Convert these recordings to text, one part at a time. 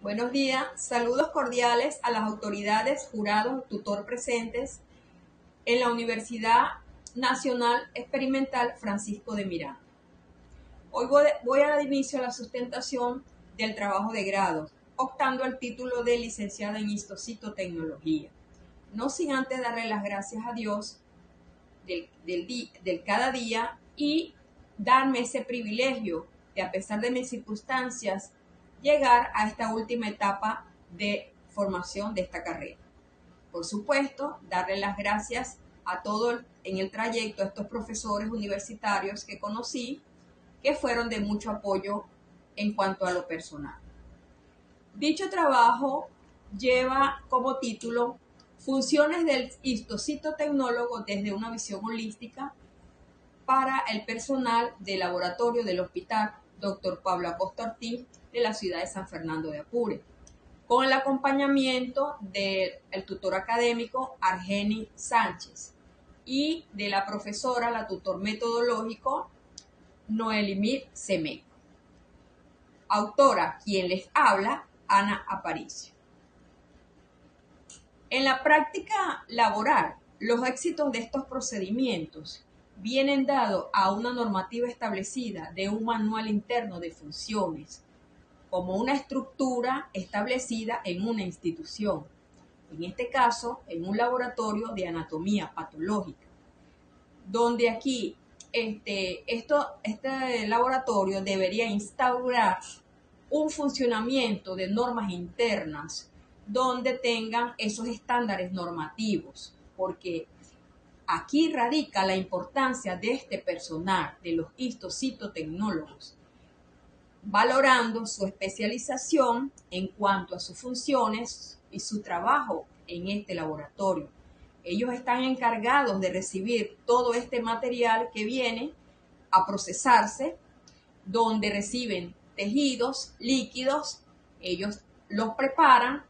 Buenos días, saludos cordiales a las autoridades, jurados, tutor presentes en la Universidad Nacional Experimental Francisco de Miranda. Hoy voy a dar inicio a la sustentación del trabajo de grado, optando al título de licenciada en histocitotecnología. No sin antes darle las gracias a Dios del cada día y darme ese privilegio de, a pesar de mis circunstancias, llegar a esta última etapa de formación de esta carrera. Por supuesto, darle las gracias a todos en el trayecto, a estos profesores universitarios que conocí, que fueron de mucho apoyo en cuanto a lo personal. Dicho trabajo lleva como título Funciones del histocitotecnólogo desde una visión holística para el personal del laboratorio del Hospital Dr. Pablo Acosta Ortiz de la ciudad de San Fernando de Apure, con el acompañamiento del tutor académico Argeni Sánchez y de la profesora, la tutor metodológico Noelimir Semeco. Autora, quien les habla, Ana Aparicio. En la práctica laboral, los éxitos de estos procedimientos vienen dados a una normativa establecida de un manual interno de funciones, como una estructura establecida en una institución, en este caso en un laboratorio de anatomía patológica, donde aquí este laboratorio debería instaurar un funcionamiento de normas internas donde tengan esos estándares normativos, porque aquí radica la importancia de este personal, de los histocitotecnólogos, valorando su especialización en cuanto a sus funciones y su trabajo en este laboratorio. Ellos están encargados de recibir todo este material que viene a procesarse, donde reciben tejidos, líquidos, ellos los preparan,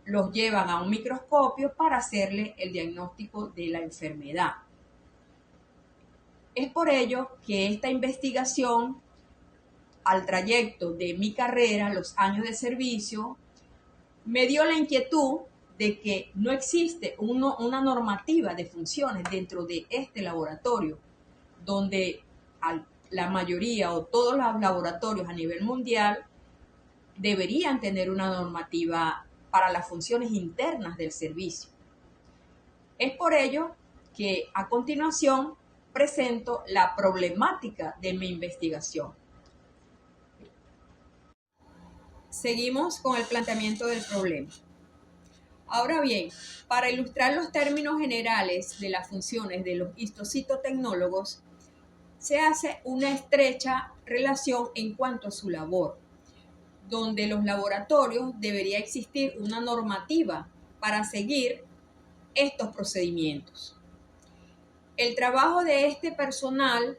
los llevan a un microscopio para hacerle el diagnóstico de la enfermedad. Es por ello que esta investigación, al trayecto de mi carrera, los años de servicio, me dio la inquietud de que no existe una normativa de funciones dentro de este laboratorio, donde la mayoría o todos los laboratorios a nivel mundial deberían tener una normativa para las funciones internas del servicio. Es por ello que a continuación presento la problemática de mi investigación. Seguimos con el planteamiento del problema. Ahora bien, para ilustrar los términos generales de las funciones de los histocitotecnólogos, se hace una estrecha relación en cuanto a su labor, donde los laboratorios debería existir una normativa para seguir estos procedimientos. El trabajo de este personal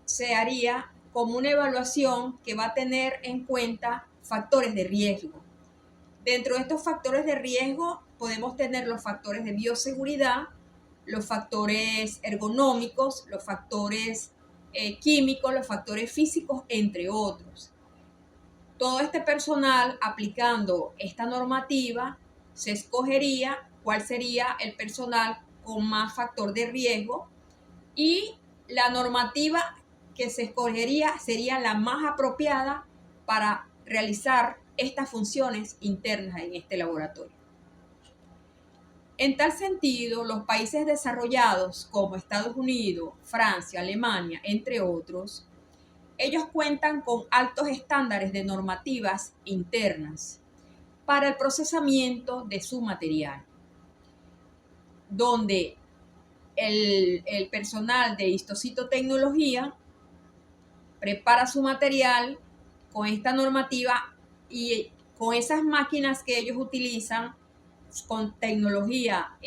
se haría como una evaluación que va a tener en cuenta factores de riesgo. Dentro de estos factores de riesgo podemos tener los factores de bioseguridad, los factores ergonómicos, los factores químicos, los factores físicos, entre otros. Todo este personal, aplicando esta normativa, se escogería cuál sería el personal con más factor de riesgo y la normativa que se escogería sería la más apropiada para realizar estas funciones internas en este laboratorio. En tal sentido, los países desarrollados como Estados Unidos, Francia, Alemania, entre otros, ellos cuentan con altos estándares de normativas internas para el procesamiento de su material, donde el personal de histocitotecnología prepara su material con esta normativa y con esas máquinas que ellos utilizan con tecnología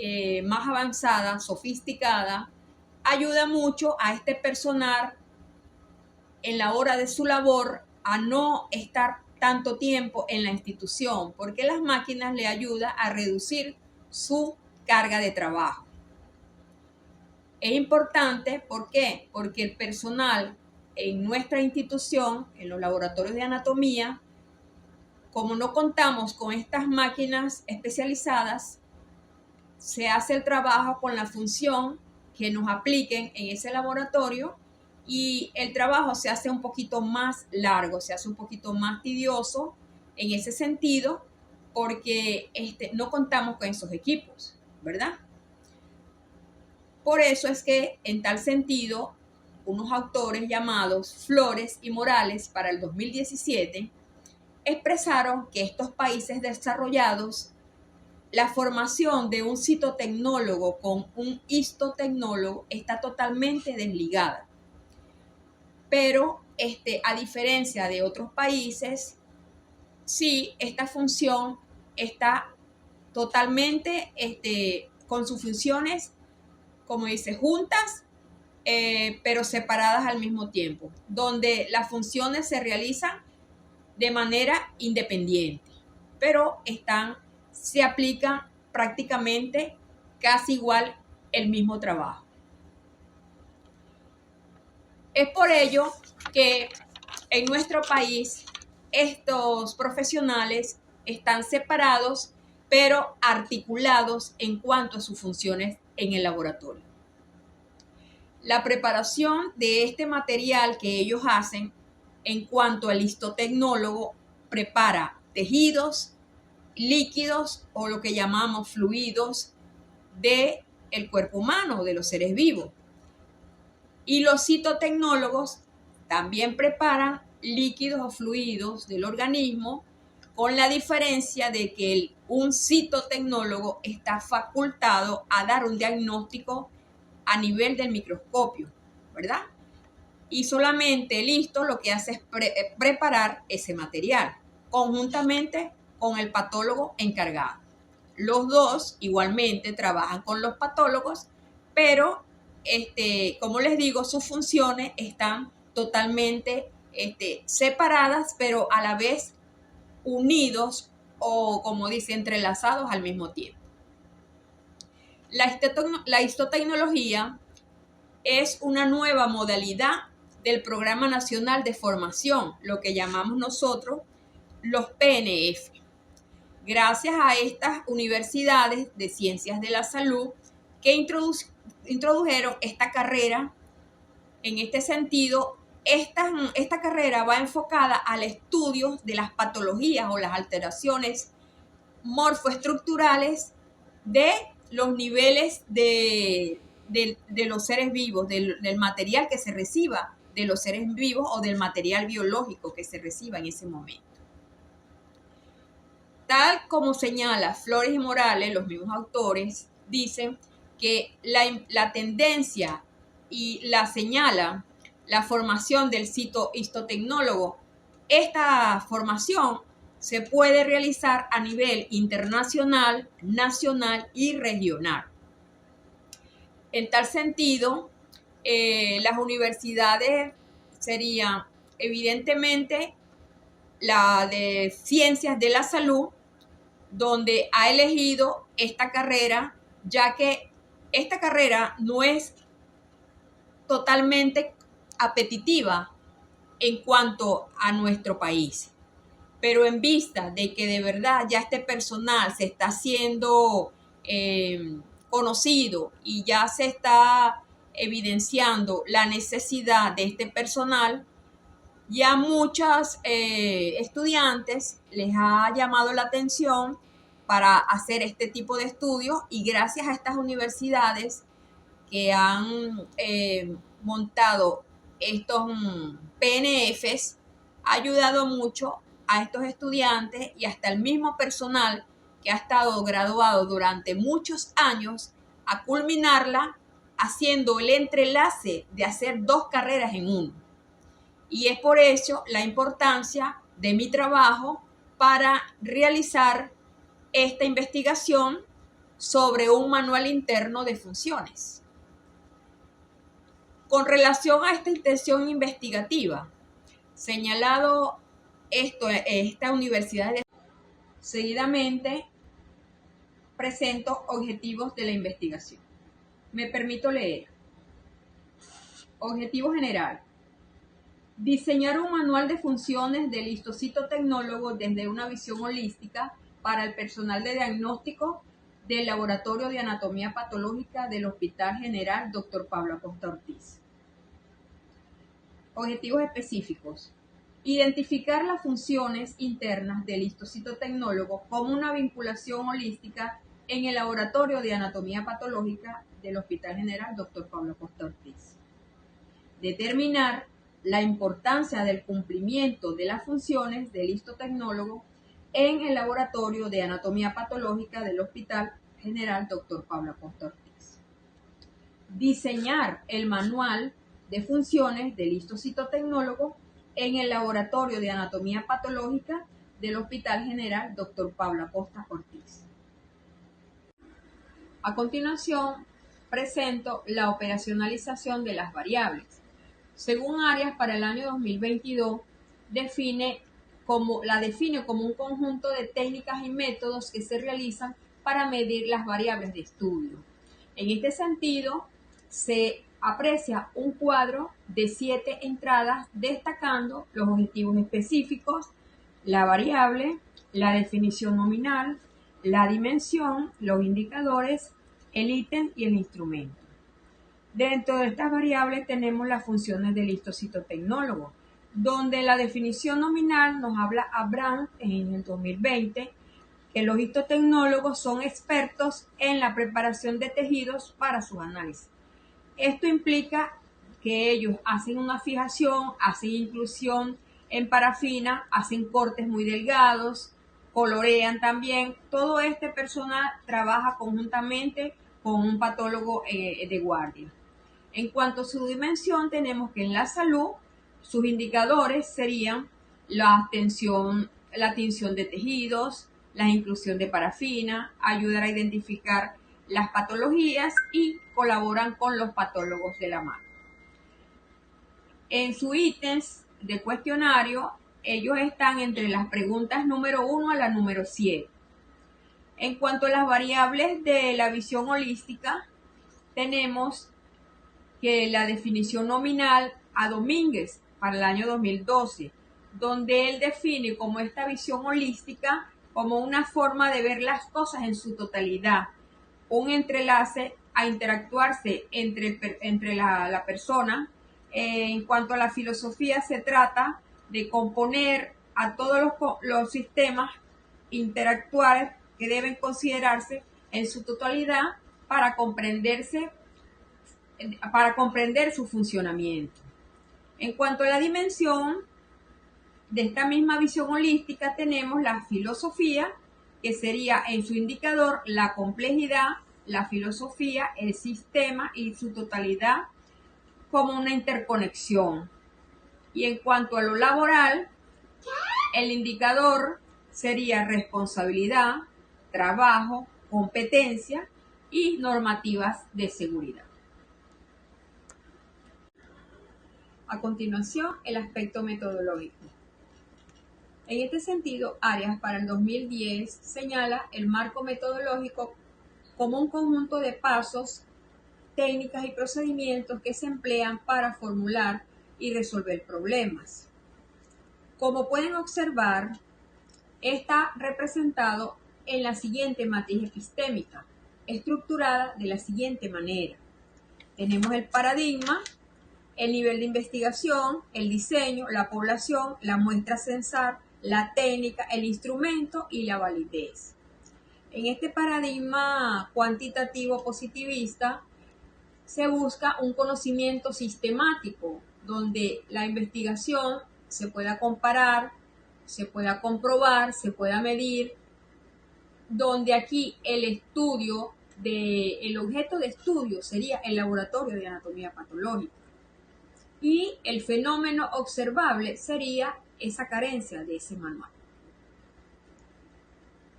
más avanzada, sofisticada, ayuda mucho a este personal en la hora de su labor a no estar tanto tiempo en la institución, porque las máquinas le ayudan a reducir su carga de trabajo. Es importante, ¿por qué? Porque el personal en nuestra institución, en los laboratorios de anatomía, como no contamos con estas máquinas especializadas, se hace el trabajo con la función que nos apliquen en ese laboratorio y el trabajo se hace un poquito más largo, se hace un poquito más tedioso en ese sentido porque no contamos con esos equipos, ¿verdad? Por eso es que en tal sentido, unos autores llamados Flores y Morales para el 2017 expresaron que estos países desarrollados, la formación de un citotecnólogo con un histotecnólogo está totalmente desligada. Pero a diferencia de otros países, sí, esta función está totalmente con sus funciones, como dice, juntas, pero separadas al mismo tiempo, donde las funciones se realizan de manera independiente, pero se aplican prácticamente casi igual el mismo trabajo. Es por ello que en nuestro país estos profesionales están separados, pero articulados en cuanto a sus funciones en el laboratorio. La preparación de este material que ellos hacen en cuanto al histotecnólogo prepara tejidos, líquidos o lo que llamamos fluidos del cuerpo humano, de los seres vivos. Y los citotecnólogos también preparan líquidos o fluidos del organismo, con la diferencia de que un citotecnólogo está facultado a dar un diagnóstico a nivel del microscopio, ¿verdad? Y solamente el histo lo que hace es preparar ese material conjuntamente con el patólogo encargado. Los dos igualmente trabajan con los patólogos, pero como les digo, sus funciones están totalmente separadas, pero a la vez unidos o, como dice, entrelazados al mismo tiempo. La histotecnología es una nueva modalidad del Programa Nacional de Formación, lo que llamamos nosotros los PNF. Gracias a estas universidades de ciencias de la salud que introdujeron esta carrera, en este sentido, esta carrera va enfocada al estudio de las patologías o las alteraciones morfoestructurales de los niveles de los seres vivos, del material que se reciba de los seres vivos o del material biológico que se reciba en ese momento. Tal como señala Flores y Morales, los mismos autores dicen que la tendencia y la señala la formación del histotecnólogo. Esta formación se puede realizar a nivel internacional, nacional y regional. En tal sentido, las universidades serían evidentemente la de Ciencias de la Salud, donde ha elegido esta carrera, ya que esta carrera no es totalmente apetitiva en cuanto a nuestro país. Pero en vista de que de verdad ya este personal se está haciendo conocido y ya se está evidenciando la necesidad de este personal, ya muchos estudiantes les ha llamado la atención para hacer este tipo de estudios y gracias a estas universidades que han montado estos PNFs, ha ayudado mucho a estos estudiantes y hasta el mismo personal que ha estado graduado durante muchos años a culminarla haciendo el entrelace de hacer dos carreras en uno. Y es por eso la importancia de mi trabajo para realizar esta investigación sobre un manual interno de funciones. Con relación a esta intención investigativa, señalado esta universidad, seguidamente presento objetivos de la investigación. Me permito leer. Objetivo general: Diseñar un manual de funciones del histocitotecnólogo desde una visión holística para el personal de diagnóstico del Laboratorio de Anatomía Patológica del Hospital General Dr. Pablo Acosta Ortiz. Objetivos específicos. Identificar las funciones internas del histocitotecnólogo como una vinculación holística en el Laboratorio de Anatomía Patológica del Hospital General Dr. Pablo Acosta Ortiz. Determinar la importancia del cumplimiento de las funciones del histotecnólogo en el Laboratorio de Anatomía Patológica del Hospital General Dr. Pablo Acosta Ortiz. Diseñar el manual de funciones del histocitotecnólogo en el Laboratorio de Anatomía Patológica del Hospital General Dr. Pablo Acosta Ortiz. A continuación, presento la operacionalización de las variables. Según Arias, para el año 2022, define como un conjunto de técnicas y métodos que se realizan para medir las variables de estudio. En este sentido, se aprecia un cuadro de 7 entradas destacando los objetivos específicos, la variable, la definición nominal, la dimensión, los indicadores, el ítem y el instrumento. Dentro de estas variables tenemos las funciones del histocitotecnólogo, donde la definición nominal nos habla Abraham en el 2020 que los histotecnólogos son expertos en la preparación de tejidos para sus análisis. Esto implica que ellos hacen una fijación, hacen inclusión en parafina, hacen cortes muy delgados, colorean también. Todo este personal trabaja conjuntamente con un patólogo de guardia. En cuanto a su dimensión, tenemos que en la salud, sus indicadores serían la tinción de tejidos, la inclusión de parafina, ayudar a identificar las patologías y colaboran con los patólogos de la mano. En sus ítems de cuestionario, ellos están entre las preguntas número 1 a la número 7. En cuanto a las variables de la visión holística, tenemos que la definición nominal a Domínguez para el año 2012, donde él define como esta visión holística como una forma de ver las cosas en su totalidad, un entrelace a interactuarse entre la persona. En cuanto a la filosofía, se trata de componer a todos los sistemas interactuales que deben considerarse en su totalidad para comprender su funcionamiento. En cuanto a la dimensión de esta misma visión holística, tenemos la filosofía, que sería en su indicador la complejidad, la filosofía, el sistema y su totalidad como una interconexión. Y en cuanto a lo laboral, el indicador sería responsabilidad, trabajo, competencia y normativas de seguridad. A continuación, el aspecto metodológico. En este sentido, Arias para el 2010 señala el marco metodológico como un conjunto de pasos, técnicas y procedimientos que se emplean para formular y resolver problemas. Como pueden observar, está representado en la siguiente matriz epistémica, estructurada de la siguiente manera. Tenemos el paradigma, el nivel de investigación, el diseño, la población, la muestra a censar, la técnica, el instrumento y la validez. En este paradigma cuantitativo positivista se busca un conocimiento sistemático donde la investigación se pueda comparar, se pueda comprobar, se pueda medir, donde aquí el objeto de estudio sería el laboratorio de anatomía patológica y el fenómeno observable sería esa carencia de ese manual.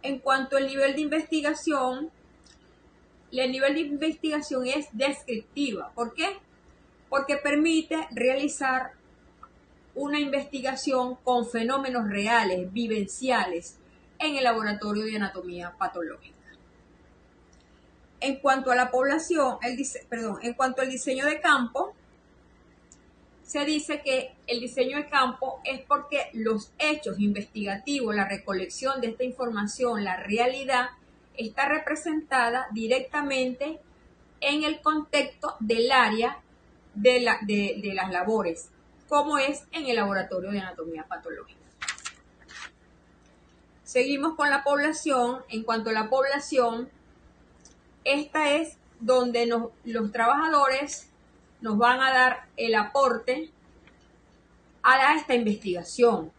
En cuanto al nivel de investigación, el nivel de investigación es descriptiva. ¿Por qué? Porque permite realizar una investigación con fenómenos reales, vivenciales, en el laboratorio de anatomía patológica. En cuanto a la población, en cuanto al diseño de campo, se dice que el diseño de campo es porque los hechos investigativos, la recolección de esta información, la realidad, está representada directamente en el contexto del área de las labores, como es en el laboratorio de anatomía patológica. Seguimos con la población. En cuanto a la población, esta es donde los trabajadores nos van a dar el aporte a esta investigación.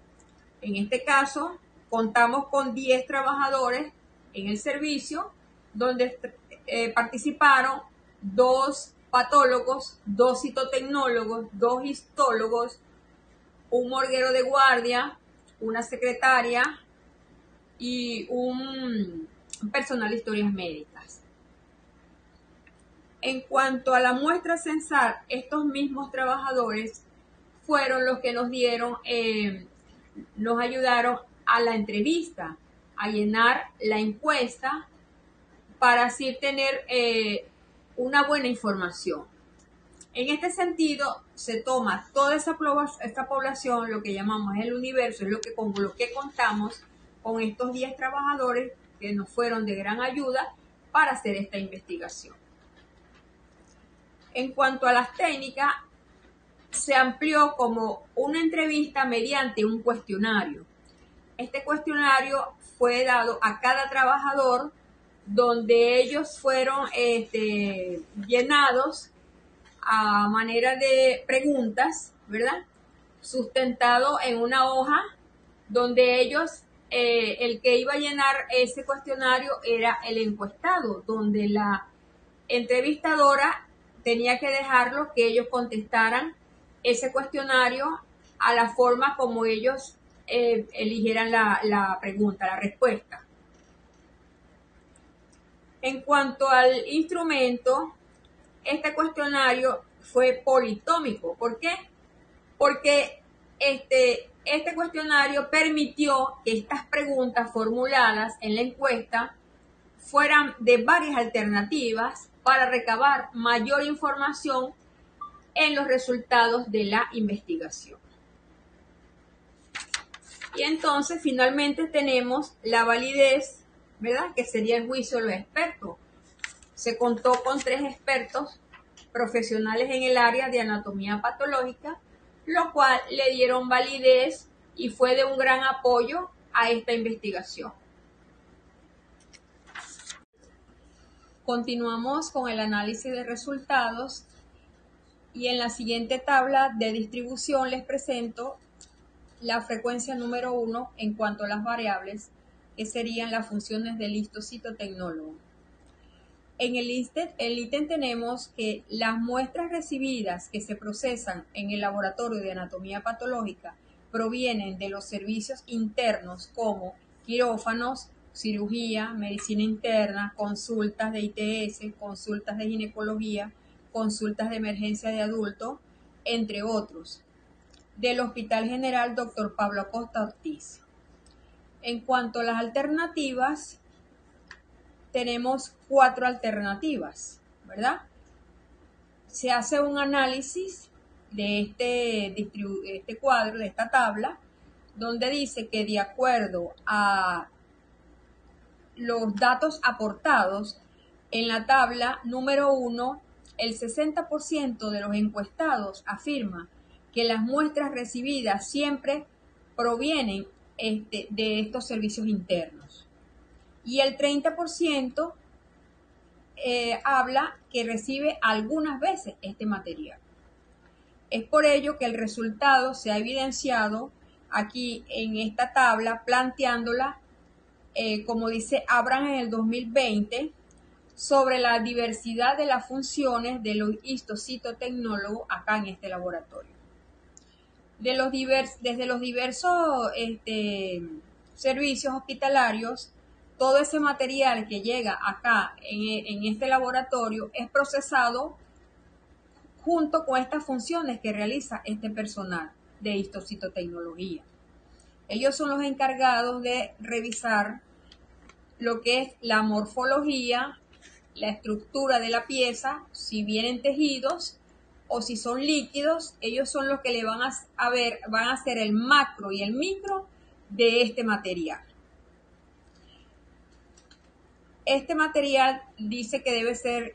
En este caso, contamos con 10 trabajadores en el servicio, donde participaron 2 patólogos, 2 citotecnólogos, 2 histólogos, un morguero de guardia, una secretaria y un personal de historias médicas. En cuanto a la muestra censal, estos mismos trabajadores fueron los que nos ayudaron a la entrevista, a llenar la encuesta para así tener una buena información. En este sentido, se toma toda esta población, lo que llamamos el universo, es con lo que contamos con estos 10 trabajadores que nos fueron de gran ayuda para hacer esta investigación. En cuanto a las técnicas, se amplió como una entrevista mediante un cuestionario. Este cuestionario fue dado a cada trabajador, donde ellos fueron llenados a manera de preguntas, ¿verdad? Sustentado en una hoja, donde ellos, el que iba a llenar ese cuestionario era el encuestado, donde la entrevistadora tenía que dejarlo que ellos contestaran ese cuestionario a la forma como ellos eligieran la pregunta, la respuesta. En cuanto al instrumento, este cuestionario fue politómico. ¿Por qué? Porque este cuestionario permitió que estas preguntas formuladas en la encuesta fueran de varias alternativas para recabar mayor información en los resultados de la investigación. Y entonces finalmente tenemos la validez, ¿verdad? Que sería el juicio de los expertos. Se contó con 3 expertos profesionales en el área de anatomía patológica, lo cual le dieron validez y fue de un gran apoyo a esta investigación. Continuamos con el análisis de resultados y en la siguiente tabla de distribución les presento la frecuencia número 1 en cuanto a las variables, que serían las funciones del histocitotecnólogo. En el ítem tenemos que las muestras recibidas que se procesan en el laboratorio de anatomía patológica provienen de los servicios internos como quirófanos, cirugía, medicina interna, consultas de ITS, consultas de ginecología, consultas de emergencia de adultos, entre otros, del Hospital General Dr. Pablo Acosta Ortiz. En cuanto a las alternativas, tenemos 4 alternativas, ¿verdad? Se hace un análisis de este cuadro, de esta tabla, donde dice que de acuerdo a los datos aportados en la tabla número 1, el 60% de los encuestados afirma que las muestras recibidas siempre provienen de estos servicios internos. Y el 30% habla que recibe algunas veces este material. Es por ello que el resultado se ha evidenciado aquí en esta tabla, planteándola, como dice Abraham en el 2020, sobre la diversidad de las funciones de los histocitotecnólogos acá en este laboratorio. Desde los diversos servicios hospitalarios, todo ese material que llega acá en este laboratorio es procesado junto con estas funciones que realiza este personal de histocitotecnología. Ellos son los encargados de revisar lo que es la morfología, la estructura de la pieza, si vienen tejidos o si son líquidos, ellos son los que le van a hacer el macro y el micro de este material. Este material dice que debe ser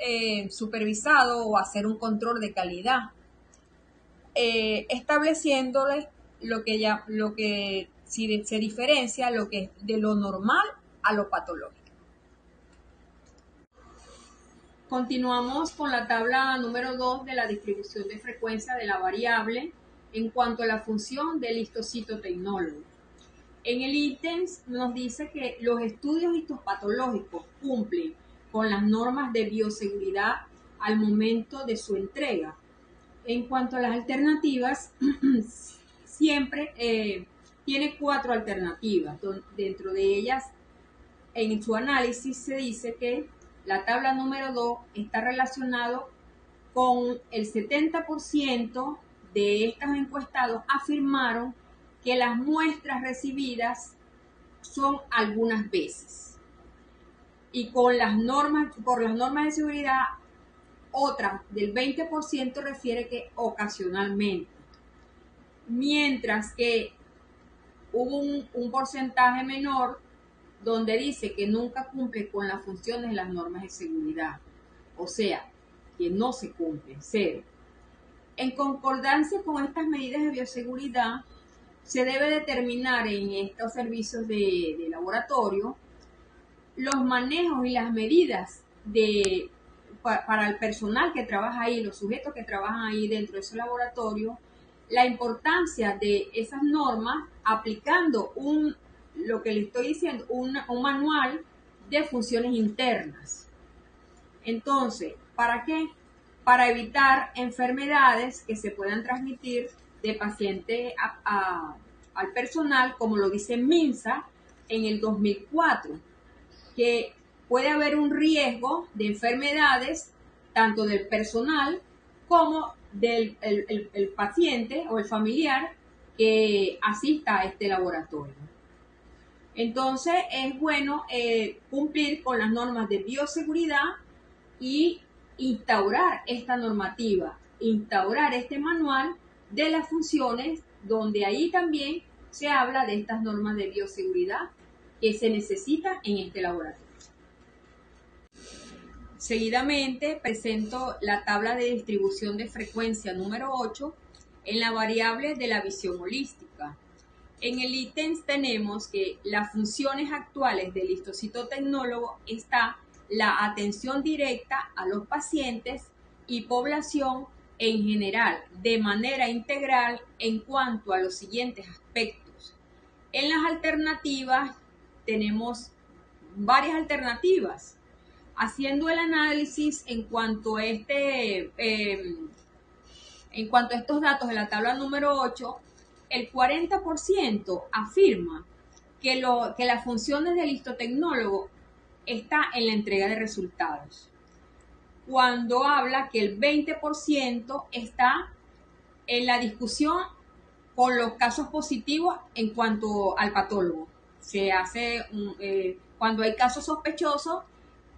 supervisado o hacer un control de calidad, estableciéndole lo que se diferencia lo que es de lo normal a lo patológico. Continuamos con la tabla número 2 de la distribución de frecuencia de la variable en cuanto a la función del histocitotecnólogo. En el ítem nos dice que los estudios histopatológicos cumplen con las normas de bioseguridad al momento de su entrega. En cuanto a las alternativas, siempre tiene 4 alternativas. Dentro de ellas, en su análisis se dice que la tabla número 2 está relacionado con el 70% de estos encuestados afirmaron que las muestras recibidas son algunas veces. Y por las normas de seguridad, otra del 20% refiere que ocasionalmente. Mientras que hubo un porcentaje menor donde dice que nunca cumple con las funciones de las normas de seguridad. O sea, que no se cumple, 0. En concordancia con estas medidas de bioseguridad, se debe determinar en estos servicios de laboratorio los manejos y las medidas para el personal que trabaja ahí, los sujetos que trabajan ahí dentro de ese laboratorio, la importancia de esas normas aplicando lo que le estoy diciendo, un manual de funciones internas. Entonces, ¿para qué? Para evitar enfermedades que se puedan transmitir de paciente al personal, como lo dice MINSA en el 2004, que puede haber un riesgo de enfermedades tanto del personal como del el paciente o el familiar que asista a este laboratorio. Entonces es bueno cumplir con las normas de bioseguridad y instaurar esta normativa, instaurar este manual de las funciones, donde ahí también se habla de estas normas de bioseguridad que se necesitan en este laboratorio. Seguidamente presento la tabla de distribución de frecuencia número 8 en la variable de la visión holística. En el ítem tenemos que las funciones actuales del histocitotecnólogo está la atención directa a los pacientes y población en general, de manera integral en cuanto a los siguientes aspectos. En las alternativas tenemos varias alternativas. Haciendo el análisis en cuanto a estos datos de la tabla número 8, el 40% afirma que las funciones del histotecnólogo está en la entrega de resultados, cuando habla que el 20% está en la discusión con los casos positivos en cuanto al patólogo. Se hace cuando hay casos sospechosos,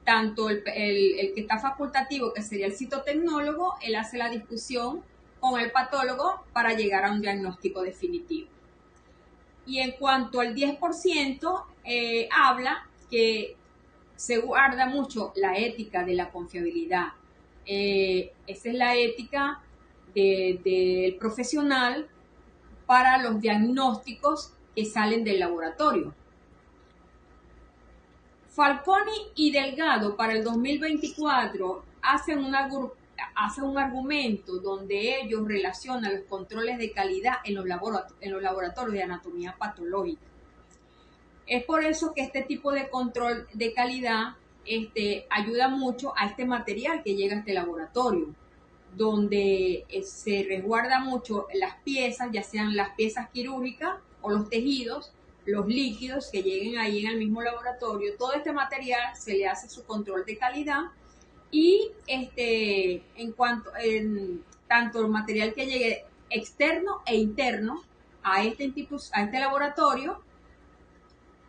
tanto el que está facultativo, que sería el citotecnólogo, él hace la discusión con el patólogo para llegar a un diagnóstico definitivo. Y en cuanto al 10%, habla que se guarda mucho la ética de la confiabilidad. Esa es la ética del profesional para los diagnósticos que salen del laboratorio. Falconi y Delgado para el 2024 hacen un argumento donde ellos relacionan los controles de calidad en los laboratorios de anatomía patológica. Es por eso que este tipo de control de calidad ayuda mucho a este material que llega a este laboratorio, donde se resguarda mucho las piezas, ya sean las piezas quirúrgicas o los tejidos, los líquidos que lleguen ahí en el mismo laboratorio. Todo este material se le hace su control de calidad y tanto el material que llegue externo e interno a este laboratorio,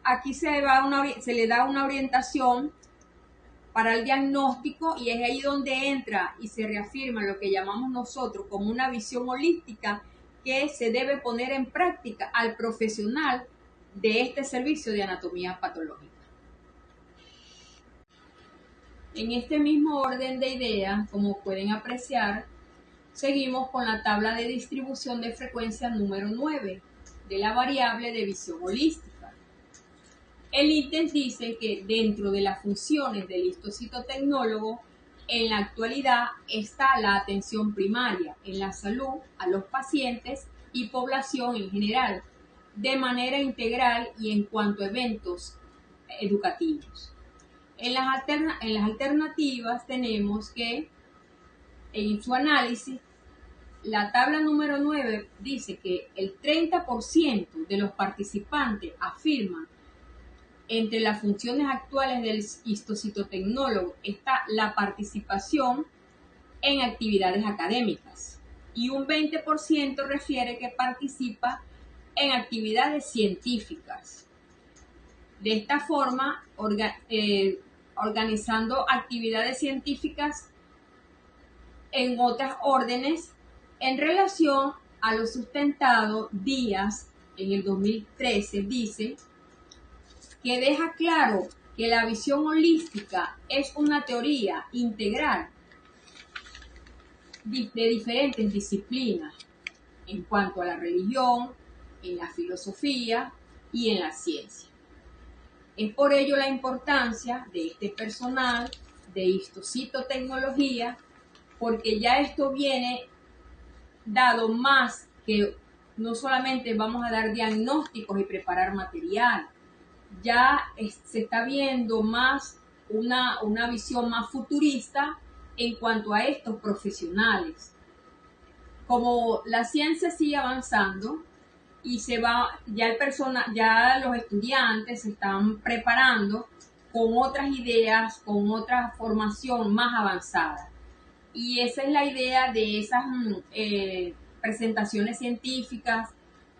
aquí se le da una orientación para el diagnóstico, y es ahí donde entra y se reafirma lo que llamamos nosotros como una visión holística que se debe poner en práctica al profesional de este servicio de anatomía patológica. En este mismo orden de ideas, como pueden apreciar, seguimos con la tabla de distribución de frecuencia número 9 de la variable de visión holística. El ítem dice que dentro de las funciones del histocitotecnólogo, en la actualidad está la atención primaria en la salud a los pacientes y población en general, de manera integral y en cuanto a eventos educativos. En las alternativas tenemos que, en su análisis, la tabla número 9 dice que el 30% de los participantes afirman entre las funciones actuales del histocitotecnólogo está la participación en actividades académicas y un 20% refiere que participa en actividades científicas. De esta forma, organizando actividades científicas en otras órdenes en relación a lo sustentado Díaz en el 2013 dice que deja claro que la visión holística es una teoría integral de diferentes disciplinas en cuanto a la religión, en la filosofía y en la ciencia. Es por ello la importancia de este personal de histocitotecnología, porque ya esto viene dado más que no solamente vamos a dar diagnósticos y preparar material, ya se está viendo más una visión más futurista en cuanto a estos profesionales. Como la ciencia sigue avanzando y ya los estudiantes se están preparando con otras ideas, con otra formación más avanzada. Y esa es la idea de esas presentaciones científicas,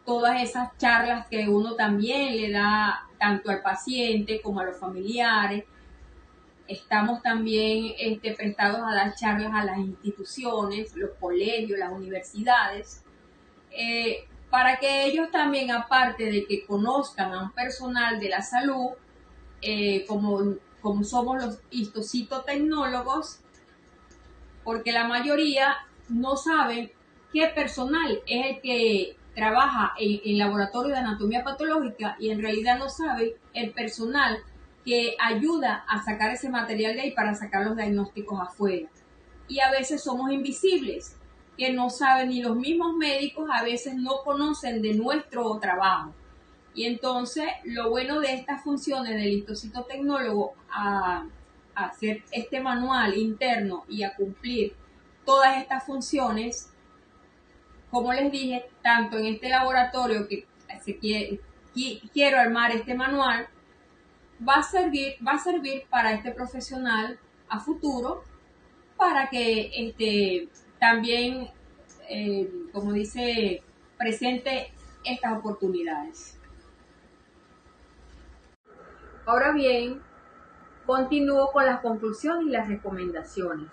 todas esas charlas que uno también le da tanto al paciente como a los familiares. Estamos también prestados a dar charlas a las instituciones, los colegios, las universidades, para que ellos también, aparte de que conozcan a un personal de la salud, como somos los histocitotecnólogos, porque la mayoría no saben qué personal es el que trabaja en laboratorio de anatomía patológica y en realidad no sabe el personal que ayuda a sacar ese material de ahí para sacar los diagnósticos afuera. Y a veces somos invisibles, que no saben, ni los mismos médicos a veces no conocen de nuestro trabajo. Y entonces lo bueno de estas funciones del histocitotecnólogo a hacer este manual interno y a cumplir todas estas funciones, como les dije, tanto en este laboratorio que quiero armar este manual, va a servir para este profesional a futuro, para que también, como dice, presente estas oportunidades. Ahora bien, continúo con las conclusiones y las recomendaciones.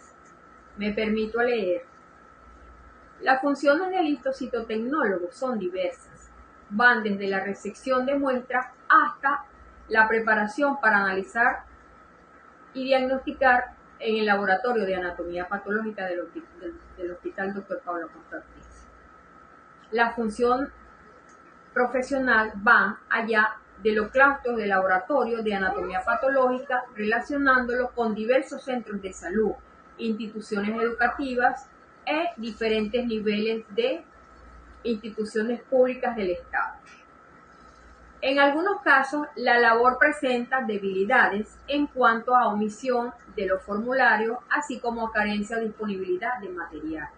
Me permito leer. Las funciones del histocitotecnólogo son diversas. Van desde la resección de muestras hasta la preparación para analizar y diagnosticar en el laboratorio de anatomía patológica del Hospital Dr. Pablo Acosta Ortiz. La función profesional va allá de los claustros de laboratorio de anatomía patológica, relacionándolo con diversos centros de salud, instituciones educativas e diferentes niveles de instituciones públicas del Estado. En algunos casos, la labor presenta debilidades en cuanto a omisión de los formularios, así como a carencia de disponibilidad de material.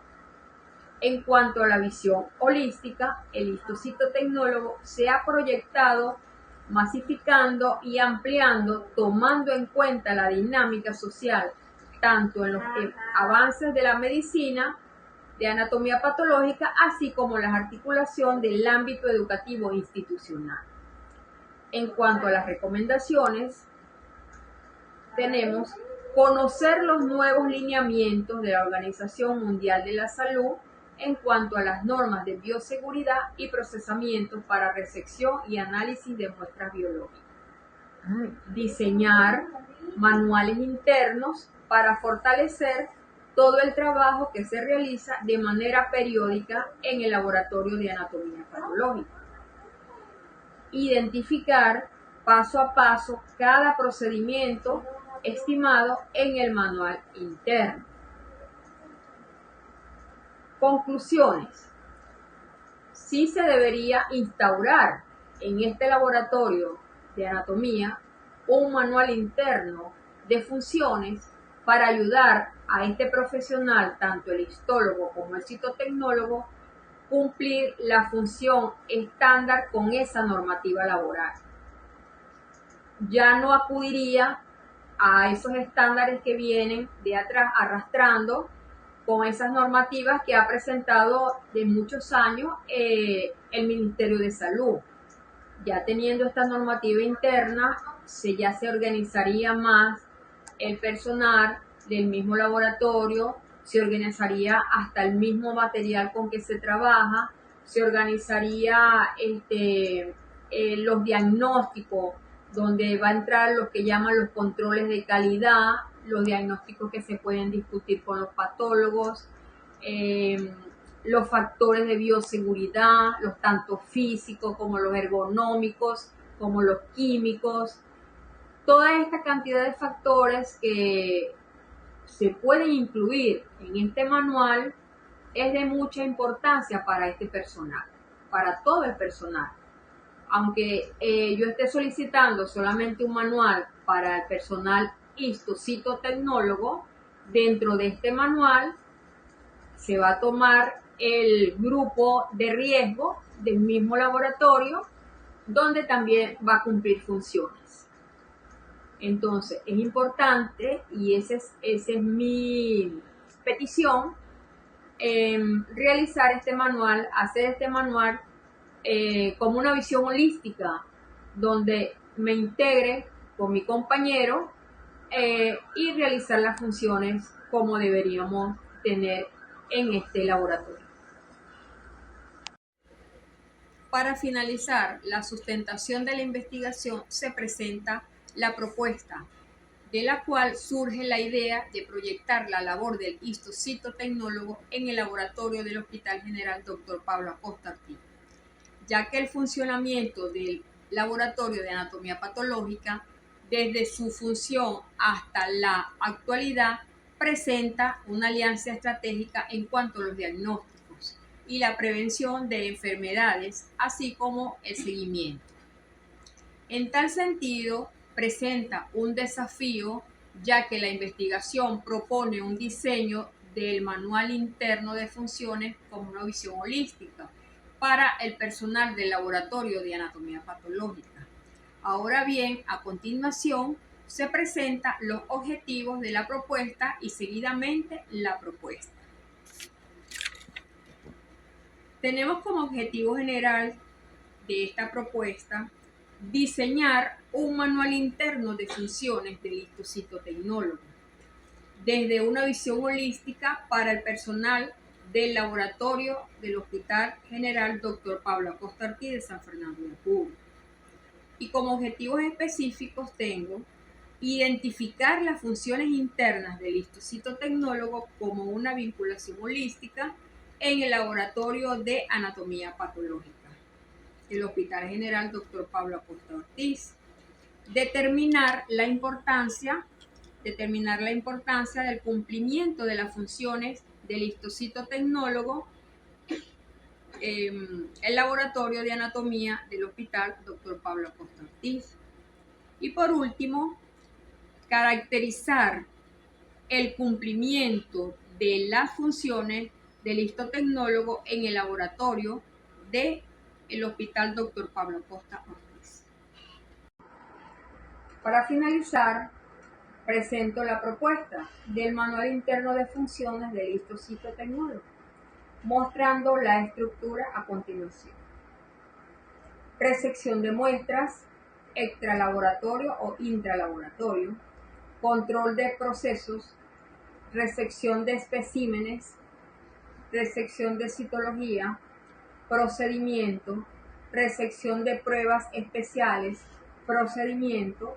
En cuanto a la visión holística, el histocitotecnólogo se ha proyectado masificando y ampliando, tomando en cuenta la dinámica social, tanto en los avances de la medicina, de anatomía patológica, así como la articulación del ámbito educativo institucional. En cuanto a las recomendaciones, tenemos Conocer los nuevos lineamientos de la Organización Mundial de la Salud en cuanto a las normas de bioseguridad y procesamiento para resección y análisis de muestras biológicas. Diseñar manuales internos para fortalecer todo el trabajo que se realiza de manera periódica en el laboratorio de anatomía patológica. Identificar paso a paso cada procedimiento estimado en el manual interno. Conclusiones. Sí se debería instaurar en este laboratorio de anatomía un manual interno de funciones para ayudar a este profesional, tanto el histólogo como el citotecnólogo, cumplir la función estándar con esa normativa laboral. Ya no acudiría a esos estándares que vienen de atrás arrastrando con esas normativas que ha presentado de muchos años el Ministerio de Salud. Ya teniendo esta normativa interna, ya se organizaría más el personal del mismo laboratorio, se organizaría hasta el mismo material con que se trabaja, se organizaría los diagnósticos, donde va a entrar lo que llaman los controles de calidad, los diagnósticos que se pueden discutir con los patólogos, los factores de bioseguridad, los tanto físicos como los ergonómicos, como los químicos, toda esta cantidad de factores que se pueden incluir en este manual es de mucha importancia para este personal, para todo el personal. Aunque yo esté solicitando solamente un manual para el personal histocitotecnólogo, dentro de este manual se va a tomar el grupo de riesgo del mismo laboratorio, donde también va a cumplir funciones. Entonces, es importante, y esa es mi petición, realizar este manual, hacer este manual como una visión holística, donde me integre con mi compañero y realizar las funciones como deberíamos tener en este laboratorio. Para finalizar la sustentación de la investigación, se presenta la propuesta, de la cual surge la idea de proyectar la labor del histocitotecnólogo en el laboratorio del Hospital General Dr. Pablo Acosta Ortiz, ya que el funcionamiento del laboratorio de anatomía patológica, desde su función hasta la actualidad, presenta una alianza estratégica en cuanto a los diagnósticos y la prevención de enfermedades, así como el seguimiento. En tal sentido, presenta un desafío, ya que la investigación propone un diseño del manual interno de funciones como una visión holística para el personal del laboratorio de anatomía patológica. Ahora bien, a continuación se presentan los objetivos de la propuesta y seguidamente la propuesta. Tenemos como objetivo general de esta propuesta diseñar un manual interno de funciones del histocitotecnólogo, desde una visión holística para el personal del laboratorio del Hospital General Dr. Pablo Acosta Ortiz de San Fernando de Apure. Y como objetivos específicos tengo identificar las funciones internas del histocitotecnólogo como una vinculación holística en el laboratorio de anatomía patológica del Hospital General Dr. Pablo Acosta Ortiz. Determinar la importancia del cumplimiento de las funciones del histocitotecnólogo el laboratorio de anatomía del Hospital Dr. Pablo Acosta Ortiz. Y por último, caracterizar el cumplimiento de las funciones del histotecnólogo en el laboratorio del Hospital Dr. Pablo Acosta Ortiz. Para finalizar, presento la propuesta del Manual Interno de Funciones del histocitotecnólogo, mostrando la estructura a continuación. Resección de muestras, extralaboratorio o intralaboratorio, control de procesos, resección de especímenes, resección de citología, procedimiento, resección de pruebas especiales, procedimiento,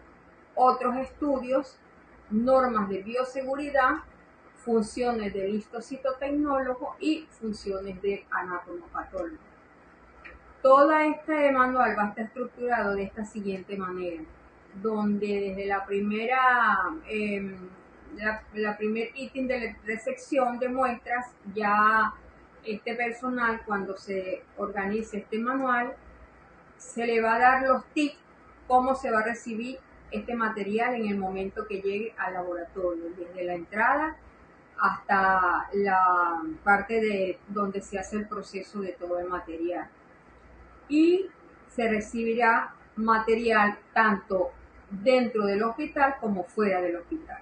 otros estudios, normas de bioseguridad, funciones del histocitotecnólogo y funciones de anatomopatólogo. Todo este manual va a estar estructurado de esta siguiente manera, donde desde la primer ítem de resección de muestras, ya este personal, cuando se organice este manual, se le va a dar los tips cómo se va a recibir este material en el momento que llegue al laboratorio, desde la entrada hasta la parte de donde se hace el proceso de todo el material. Y se recibirá material tanto dentro del hospital como fuera del hospital.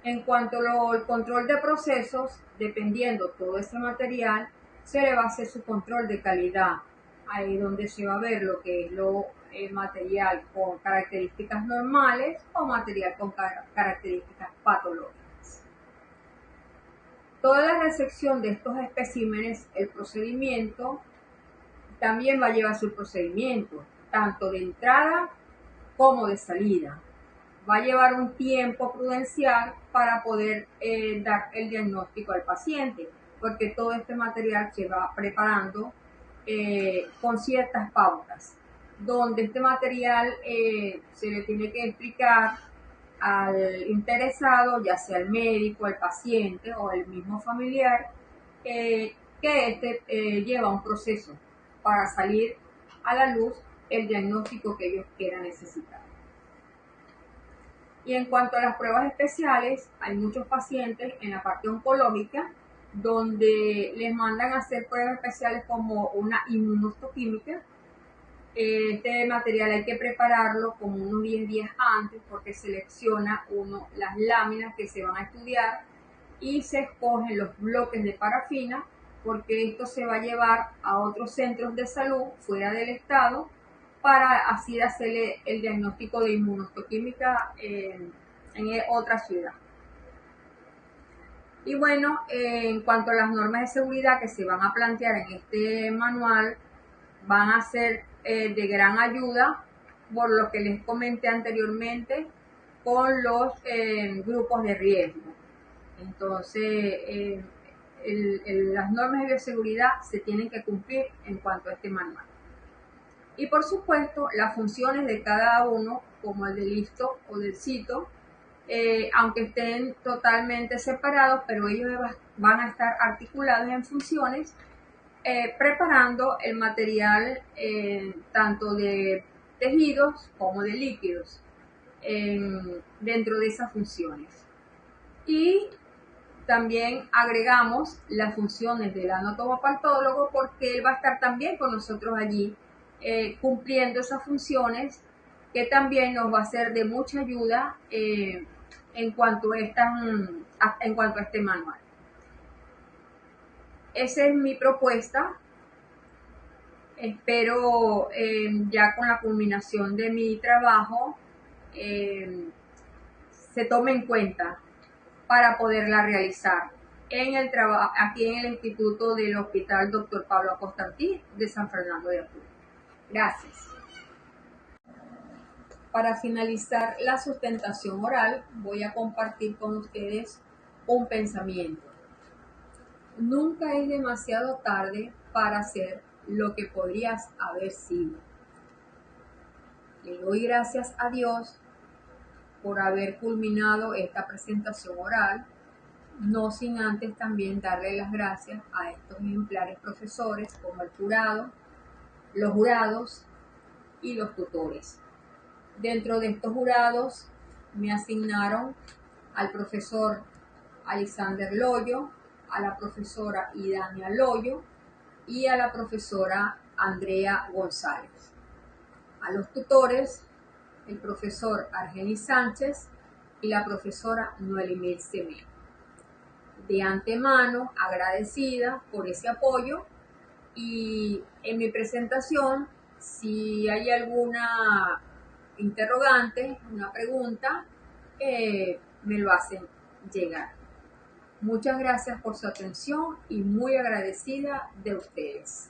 En cuanto al control de procesos, dependiendo todo ese material, se le va a hacer su control de calidad. Ahí donde se va a ver lo que es el material con características normales o material con características patológicas. Toda la resección de estos especímenes, el procedimiento, también va a llevar su procedimiento, tanto de entrada como de salida. Va a llevar un tiempo prudencial para poder dar el diagnóstico al paciente, porque todo este material se va preparando con ciertas pautas, donde este material se le tiene que explicar al interesado, ya sea el médico, el paciente o el mismo familiar, que lleva un proceso para salir a la luz el diagnóstico que ellos quieran necesitar. Y en cuanto a las pruebas especiales, hay muchos pacientes en la parte oncológica donde les mandan a hacer pruebas especiales como una inmunohistoquímica. Este material hay que prepararlo como unos 10 días antes porque selecciona las láminas que se van a estudiar y se escogen los bloques de parafina porque esto se va a llevar a otros centros de salud fuera del estado para así hacerle el diagnóstico de inmunohistoquímica en otra ciudad. Y bueno, en cuanto a las normas de seguridad que se van a plantear en este manual, van a ser de gran ayuda por lo que les comenté anteriormente con los grupos de riesgo. Entonces, las normas de bioseguridad se tienen que cumplir en cuanto a este manual. Y por supuesto, las funciones de cada uno, como el del histo o del cito, aunque estén totalmente separados, pero ellos van a estar articulados en funciones, preparando el material tanto de tejidos como de líquidos dentro de esas funciones. Y también agregamos las funciones del anatomopatólogo porque él va a estar también con nosotros allí cumpliendo esas funciones que también nos va a ser de mucha ayuda en cuanto a este manual. Esa es mi propuesta. Espero ya con la culminación de mi trabajo se tome en cuenta para poderla realizar aquí en el Instituto del Hospital Dr. Pablo Acosta Ortiz de San Fernando de Apure. Gracias. Para finalizar la sustentación oral, voy a compartir con ustedes un pensamiento. Nunca es demasiado tarde para hacer lo que podrías haber sido. Le doy gracias a Dios por haber culminado esta presentación oral, no sin antes también darle las gracias a estos ejemplares profesores como el jurado, los jurados y los tutores. Dentro de estos jurados me asignaron al profesor Alexander Loyo, a la profesora Idania Loyo y a la profesora Andrea González. A los tutores, el profesor Argenis Sánchez y la profesora Noelimir Semé. De antemano, agradecida por ese apoyo y en mi presentación, si hay alguna interrogante, una pregunta, me lo hacen llegar. Muchas gracias por su atención y muy agradecida de ustedes.